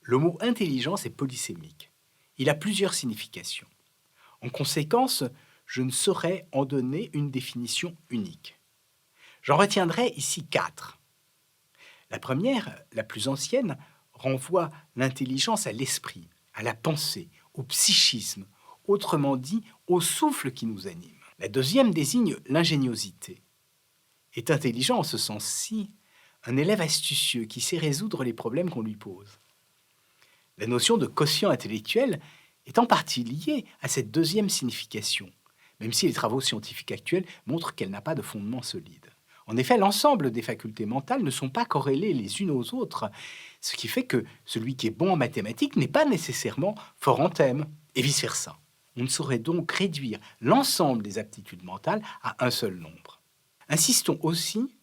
Le mot intelligence est polysémique. Il a plusieurs significations. En conséquence, je ne saurais en donner une définition unique. J'en retiendrai ici 4. La première, la plus ancienne, renvoie l'intelligence à l'esprit, à la pensée, au psychisme, autrement dit au souffle qui nous anime. La deuxième désigne l'ingéniosité. Est intelligent en ce sens-ci un élève astucieux qui sait résoudre les problèmes qu'on lui pose. La notion de quotient intellectuel est en partie liée à cette deuxième signification, même si les travaux scientifiques actuels montrent qu'elle n'a pas de fondement solide. En effet, l'ensemble des facultés mentales ne sont pas corrélées les unes aux autres, ce qui fait que celui qui est bon en mathématiques n'est pas nécessairement fort en thème, et vice-versa. On ne saurait donc réduire l'ensemble des aptitudes mentales à un seul nombre. Insistons aussi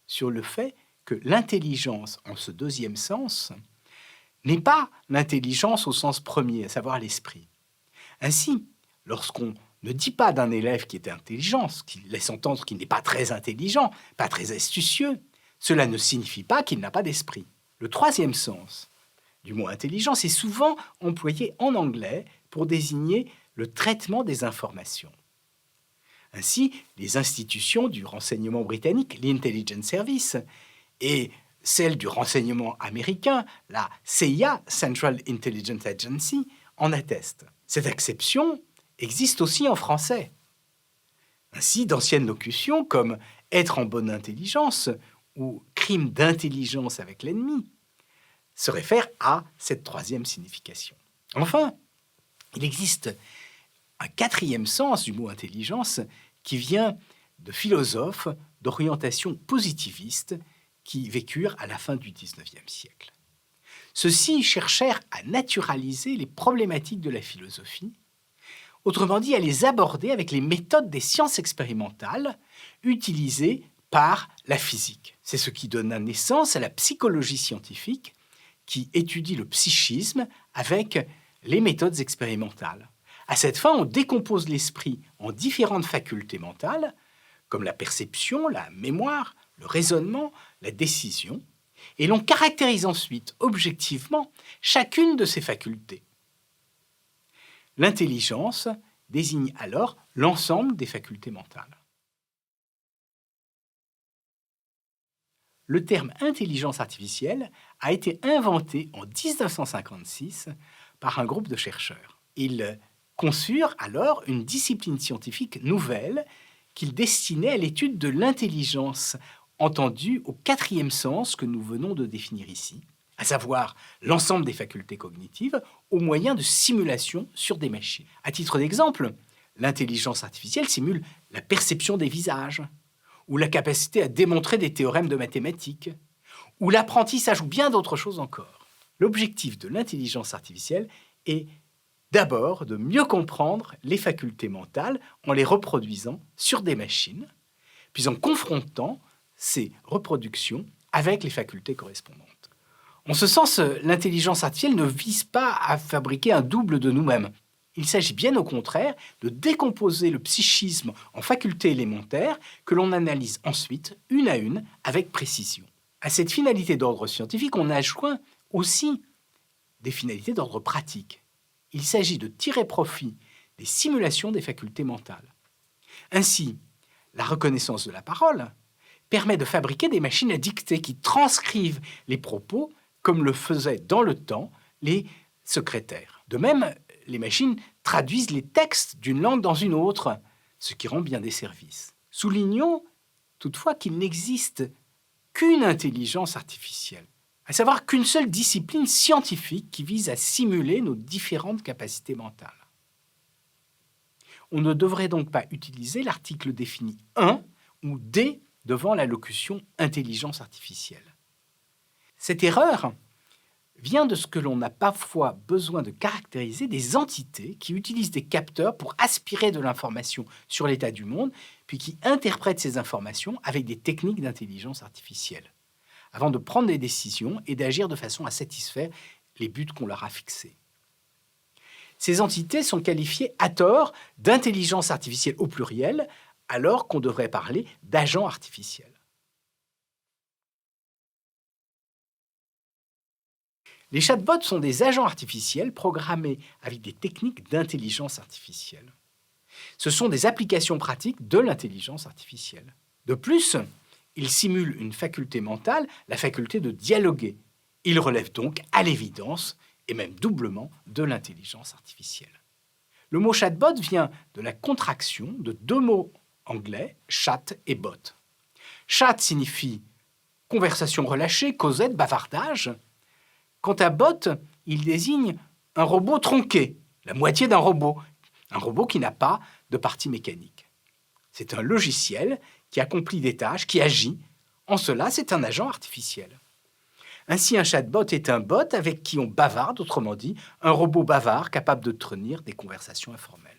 sur le fait que l'intelligence, en ce deuxième sens, n'est pas l'intelligence au sens premier, à savoir l'esprit. Ainsi, lorsqu'on ne dit pas d'un élève qui est intelligent, ce qui laisse entendre qu'il n'est pas très intelligent, pas très astucieux, cela ne signifie pas qu'il n'a pas d'esprit. Le troisième sens du mot intelligence est souvent employé en anglais pour désigner le traitement des informations. Ainsi, les institutions du renseignement britannique, l'Intelligence Service, et celles du renseignement américain, la CIA, Central Intelligence Agency, en attestent. Cette acception existe aussi en français. Ainsi, d'anciennes locutions comme « être en bonne intelligence » ou « crime d'intelligence avec l'ennemi » se réfèrent à cette troisième signification. Enfin, il existe un quatrième sens du mot intelligence qui vient de philosophes d'orientation positiviste qui vécurent à la fin du XIXe siècle. Ceux-ci cherchèrent à naturaliser les problématiques de la philosophie, autrement dit à les aborder avec les méthodes des sciences expérimentales utilisées par la physique. C'est ce qui donna naissance à la psychologie scientifique qui étudie le psychisme avec les méthodes expérimentales. À cette fin, on décompose l'esprit en différentes facultés mentales, comme la perception, la mémoire, le raisonnement, la décision, et l'on caractérise ensuite objectivement chacune de ces facultés. L'intelligence désigne alors l'ensemble des facultés mentales. Le terme intelligence artificielle a été inventé en 1956 par un groupe de chercheurs. Ils conçurent alors une discipline scientifique nouvelle qu'ils destinaient à l'étude de l'intelligence, entendue au quatrième sens que nous venons de définir ici, à savoir l'ensemble des facultés cognitives au moyen de simulations sur des machines. À titre d'exemple, l'intelligence artificielle simule la perception des visages, ou la capacité à démontrer des théorèmes de mathématiques, ou l'apprentissage, ou bien d'autres choses encore. L'objectif de l'intelligence artificielle est d'abord de mieux comprendre les facultés mentales en les reproduisant sur des machines, puis en confrontant ces reproductions avec les facultés correspondantes. En ce sens, l'intelligence artificielle ne vise pas à fabriquer un double de nous-mêmes. Il s'agit bien au contraire de décomposer le psychisme en facultés élémentaires que l'on analyse ensuite, une à une, avec précision. À cette finalité d'ordre scientifique, on adjoint aussi des finalités d'ordre pratique. Il s'agit de tirer profit des simulations des facultés mentales. Ainsi, la reconnaissance de la parole permet de fabriquer des machines à dicter qui transcrivent les propos comme le faisaient dans le temps les secrétaires. De même, les machines traduisent les textes d'une langue dans une autre, ce qui rend bien des services. Soulignons toutefois qu'il n'existe qu'une intelligence artificielle, à savoir qu'une seule discipline scientifique qui vise à simuler nos différentes capacités mentales. On ne devrait donc pas utiliser l'article défini 1 ou D devant la locution intelligence artificielle. Cette erreur vient de ce que l'on a parfois besoin de caractériser des entités qui utilisent des capteurs pour aspirer de l'information sur l'état du monde, puis qui interprètent ces informations avec des techniques d'intelligence artificielle, avant de prendre des décisions et d'agir de façon à satisfaire les buts qu'on leur a fixés. Ces entités sont qualifiées à tort d'intelligence artificielle au pluriel, alors qu'on devrait parler d'agents artificiels. Les chatbots sont des agents artificiels programmés avec des techniques d'intelligence artificielle. Ce sont des applications pratiques de l'intelligence artificielle. De plus, ils simulent une faculté mentale, la faculté de dialoguer. Ils relèvent donc à l'évidence, et même doublement, de l'intelligence artificielle. Le mot chatbot vient de la contraction de deux mots anglais, chat et bot. Chat signifie conversation relâchée, causette, bavardage. Quant à bot, il désigne un robot tronqué, la moitié d'un robot, un robot qui n'a pas de partie mécanique. C'est un logiciel qui accomplit des tâches, qui agit. En cela, c'est un agent artificiel. Ainsi, un chatbot est un bot avec qui on bavarde, autrement dit, un robot bavard capable de tenir des conversations informelles.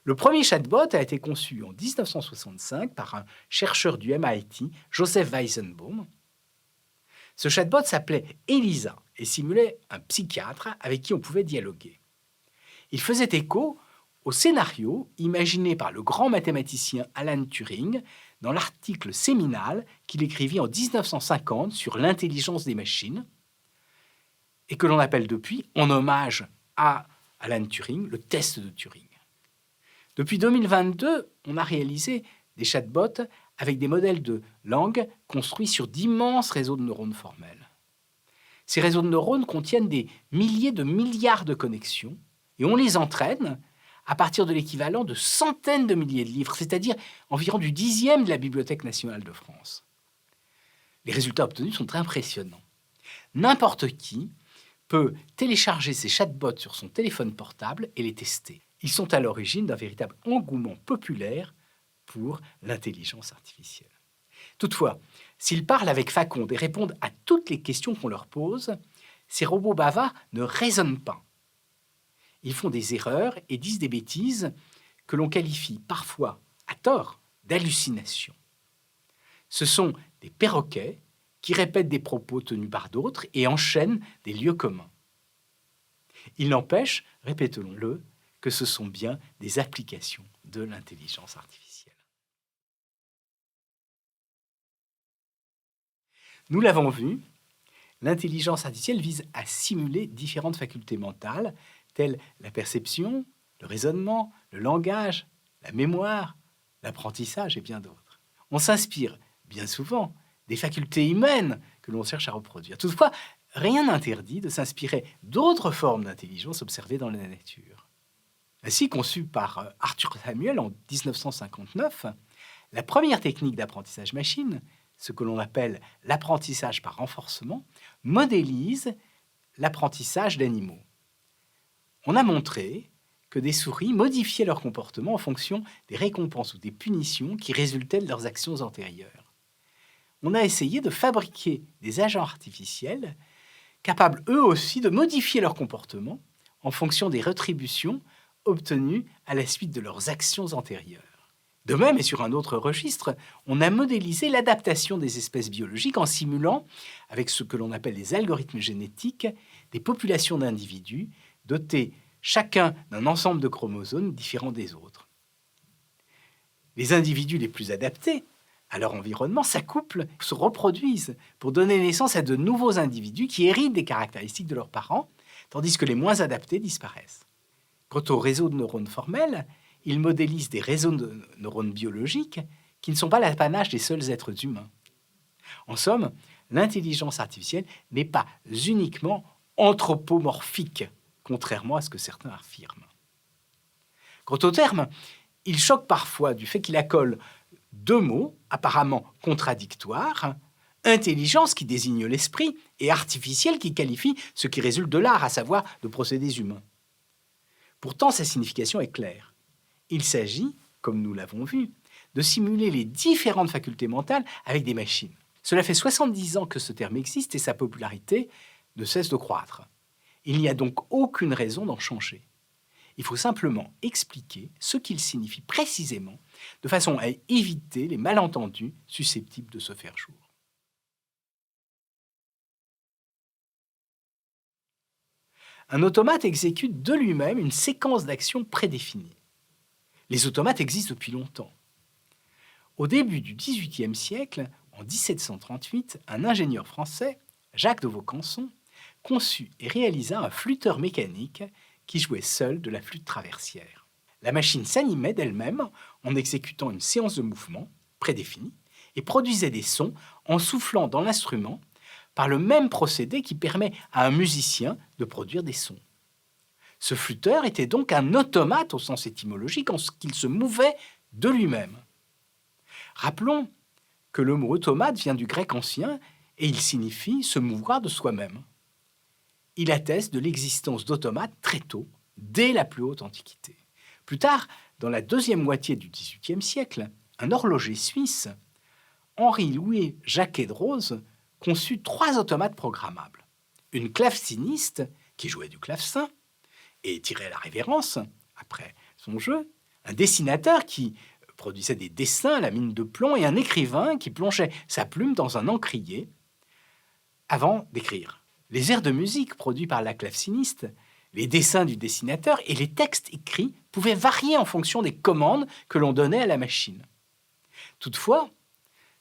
Le premier chatbot a été conçu en 1965 par un chercheur du MIT, Joseph Weizenbaum. Ce chatbot s'appelait Elisa et simulait un psychiatre avec qui on pouvait dialoguer. Il faisait écho au scénario imaginé par le grand mathématicien Alan Turing dans l'article séminal qu'il écrivit en 1950 sur l'intelligence des machines et que l'on appelle depuis, en hommage à Alan Turing, le test de Turing. Depuis 2022, on a réalisé des chatbots avec des modèles de langue construits sur d'immenses réseaux de neurones formels. Ces réseaux de neurones contiennent des milliers de milliards de connexions et on les entraîne à partir de l'équivalent de centaines de milliers de livres, c'est-à-dire environ du 10e de la Bibliothèque nationale de France. Les résultats obtenus sont impressionnants. N'importe qui peut télécharger ces chatbots sur son téléphone portable et les tester. Ils sont à l'origine d'un véritable engouement populaire pour l'intelligence artificielle. Toutefois, s'ils parlent avec faconde et répondent à toutes les questions qu'on leur pose, ces robots bavards ne raisonnent pas. Ils font des erreurs et disent des bêtises que l'on qualifie parfois, à tort, d'hallucinations. Ce sont des perroquets qui répètent des propos tenus par d'autres et enchaînent des lieux communs. Il n'empêche, répétons-le, que ce sont bien des applications de l'intelligence artificielle. Nous l'avons vu, l'intelligence artificielle vise à simuler différentes facultés mentales, telles la perception, le raisonnement, le langage, la mémoire, l'apprentissage et bien d'autres. On s'inspire bien souvent des facultés humaines que l'on cherche à reproduire. Toutefois, rien n'interdit de s'inspirer d'autres formes d'intelligence observées dans la nature. Ainsi conçue par Arthur Samuel en 1959, la première technique d'apprentissage machine, ce que l'on appelle l'apprentissage par renforcement, modélise l'apprentissage d'animaux. On a montré que des souris modifiaient leur comportement en fonction des récompenses ou des punitions qui résultaient de leurs actions antérieures. On a essayé de fabriquer des agents artificiels capables eux aussi de modifier leur comportement en fonction des rétributions obtenues à la suite de leurs actions antérieures. De même, et sur un autre registre, on a modélisé l'adaptation des espèces biologiques en simulant, avec ce que l'on appelle les algorithmes génétiques, des populations d'individus dotés chacun d'un ensemble de chromosomes différents des autres. Les individus les plus adaptés à leur environnement s'accouplent, se reproduisent pour donner naissance à de nouveaux individus qui héritent des caractéristiques de leurs parents, tandis que les moins adaptés disparaissent. Quant aux réseaux de neurones formels, ils modélisent des réseaux de neurones biologiques qui ne sont pas l'apanage des seuls êtres humains. En somme, l'intelligence artificielle n'est pas uniquement anthropomorphique, contrairement à ce que certains affirment. Quant au terme, il choque parfois du fait qu'il accole deux mots apparemment contradictoires, intelligence qui désigne l'esprit et artificielle qui qualifie ce qui résulte de l'art, à savoir de procédés humains. Pourtant, sa signification est claire. Il s'agit, comme nous l'avons vu, de simuler les différentes facultés mentales avec des machines. Cela fait 70 ans que ce terme existe et sa popularité ne cesse de croître. Il n'y a donc aucune raison d'en changer. Il faut simplement expliquer ce qu'il signifie précisément, de façon à éviter les malentendus susceptibles de se faire jour. Un automate exécute de lui-même une séquence d'actions prédéfinie. Les automates existent depuis longtemps. Au début du XVIIIe siècle, en 1738, un ingénieur français, Jacques de Vaucanson, conçut et réalisa un flûteur mécanique qui jouait seul de la flûte traversière. La machine s'animait d'elle-même en exécutant une séance de mouvements prédéfinie et produisait des sons en soufflant dans l'instrument par le même procédé qui permet à un musicien de produire des sons. Ce flûteur était donc un automate au sens étymologique en ce qu'il se mouvait de lui-même. Rappelons que le mot automate vient du grec ancien et il signifie se mouvoir de soi-même. Il atteste de l'existence d'automates très tôt, dès la plus haute Antiquité. Plus tard, dans la deuxième moitié du XVIIIe siècle, un horloger suisse, Henri-Louis Jacquet-Drose, conçut 3 automates programmables. Une claveciniste, qui jouait du clavecin et tirait la révérence après son jeu, un dessinateur qui produisait des dessins à la mine de plomb et un écrivain qui plongeait sa plume dans un encrier avant d'écrire. Les airs de musique produits par la claveciniste, les dessins du dessinateur et les textes écrits pouvaient varier en fonction des commandes que l'on donnait à la machine. Toutefois,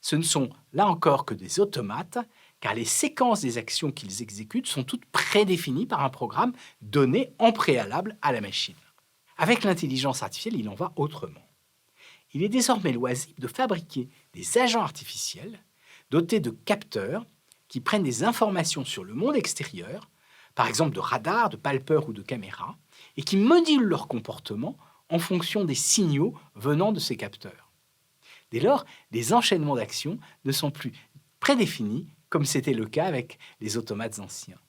ce ne sont là encore que des automates, car les séquences des actions qu'ils exécutent sont toutes prédéfinies par un programme donné en préalable à la machine. Avec l'intelligence artificielle, il en va autrement. Il est désormais loisible de fabriquer des agents artificiels dotés de capteurs qui prennent des informations sur le monde extérieur, par exemple de radars, de palpeurs ou de caméras, et qui modulent leur comportement en fonction des signaux venant de ces capteurs. Dès lors, les enchaînements d'actions ne sont plus prédéfinis comme c'était le cas avec les automates anciens.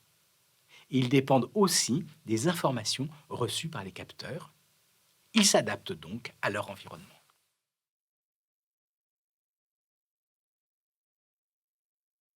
Ils dépendent aussi des informations reçues par les capteurs. Ils s'adaptent donc à leur environnement.